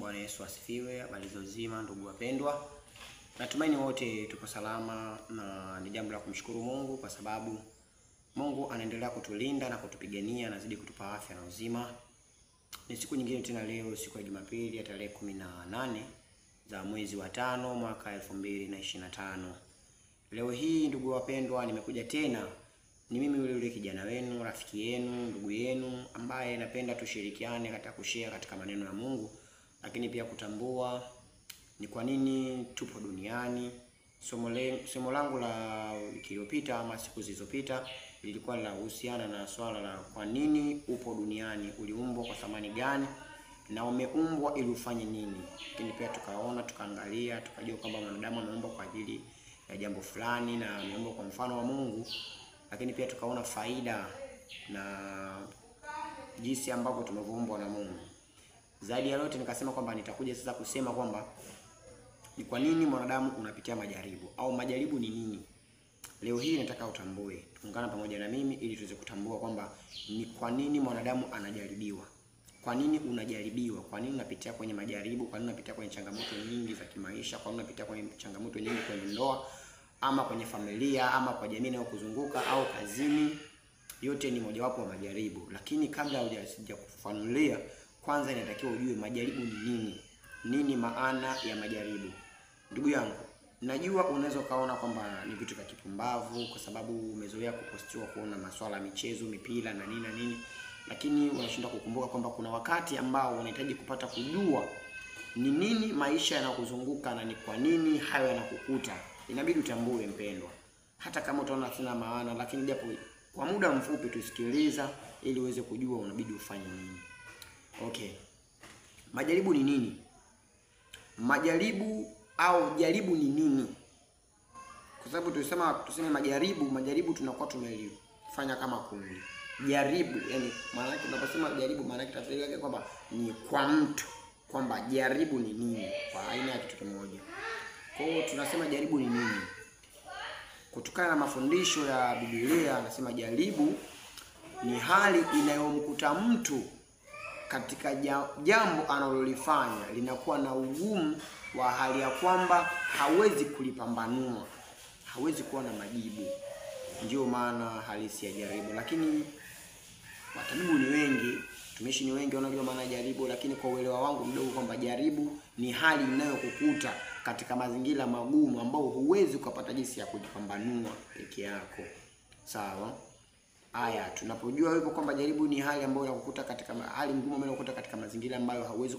Bwana Yesu asifiwe. Habari za uzima ndugu wapendwa. Natumaini wote tuko salama na ni jambo la kumshukuru Mungu kwa sababu Mungu anaendelea kutulinda na kutupigania, anazidi kutupa afya na uzima. Ni siku nyingine tena, leo siku ya Jumapili ya tarehe 18 za mwezi wa 5 mwaka 2025. Leo hii ndugu wapendwa, nimekuja tena. Ni mimi yule kijana wenu, rafiki yenu, ndugu yenu ambaye napenda tushirikiane katika kushare katika maneno ya Mungu, lakini pia kutambua ni kwa nini tupo duniani. Somo langu la wiki iliyopita ama siku zilizopita lilikuwa linahusiana na swala la kwa nini upo duniani, uliumbwa kwa thamani gani na umeumbwa ili ufanye nini. Lakini pia tukaangalia, tukajua kwamba mwanadamu ameumbwa kwa ajili ya jambo fulani na ameumbwa kwa mfano wa Mungu. Lakini pia tukaona faida na jinsi ambavyo tumeumbwa na Mungu. Zaidi ya yote nikasema kwamba nitakuja sasa kusema kwamba ni kwa nini mwanadamu unapitia majaribu au majaribu ni nini. Leo hii nataka utambue, tuungane pamoja na mimi ili tuweze kutambua kwamba ni kwa nini mwanadamu anajaribiwa. Kwa nini unajaribiwa? Kwa nini unapitia kwenye majaribu? Kwa nini unapitia kwenye changamoto nyingi za kimaisha? Kwa nini unapitia kwenye changamoto nyingi kwenye ndoa ama kwenye familia ama kwa jamii inayokuzunguka au kazini? Yote ni mojawapo wa majaribu. Lakini kabla hujasija kufafanulia, kwanza inatakiwa ujue majaribu ni nini. Nini maana ya majaribu? Ndugu yangu, najua unaweza kaona kwamba ni vitu vya kipumbavu kwa sababu umezoea kupostiwa kuona masuala ya michezo, mipira na nini na nini, lakini unashindwa kukumbuka kwamba kuna wakati ambao unahitaji kupata kujua ni nini maisha yanakuzunguka na ni kwa nini hayo yanakukuta. Inabidi utambue mpendwa. Hata kama utaona sina maana, lakini japo kwa muda mfupi tusikiliza ili uweze kujua unabidi ufanye nini. Okay. Majaribu ni nini? Majaribu au jaribu ni nini? Kwa sababu tuseme majaribu tunakuwa tumelifanya kama kundi. Jaribu, yani maana yake tunaposema jaribu maana yake tafsiri yake kwamba ni kwa mtu, kwamba jaribu ni nini kwa aina ya kitu kimoja. Kwa hiyo tunasema jaribu ni nini? Kutokana na mafundisho ya Biblia anasema jaribu ni hali inayomkuta mtu katika jambo analolifanya linakuwa na ugumu wa hali ya kwamba hawezi kulipambanua, hawezi kuwa na majibu. Ndio maana halisi ya jaribu. Lakini watabibu ni wengi, tumishi ni wengi wanajua maana ya jaribu, lakini kwa uelewa wangu mdogo kwamba jaribu ni hali inayokukuta katika mazingira magumu ambao huwezi kupata jinsi ya kujipambanua peke yako. Sawa? Haya, tunapojua hivyo kwamba jaribu ni hali ambayo inakukuta katika hali ngumu ambayo inakukuta katika mazingira ambayo hauwezi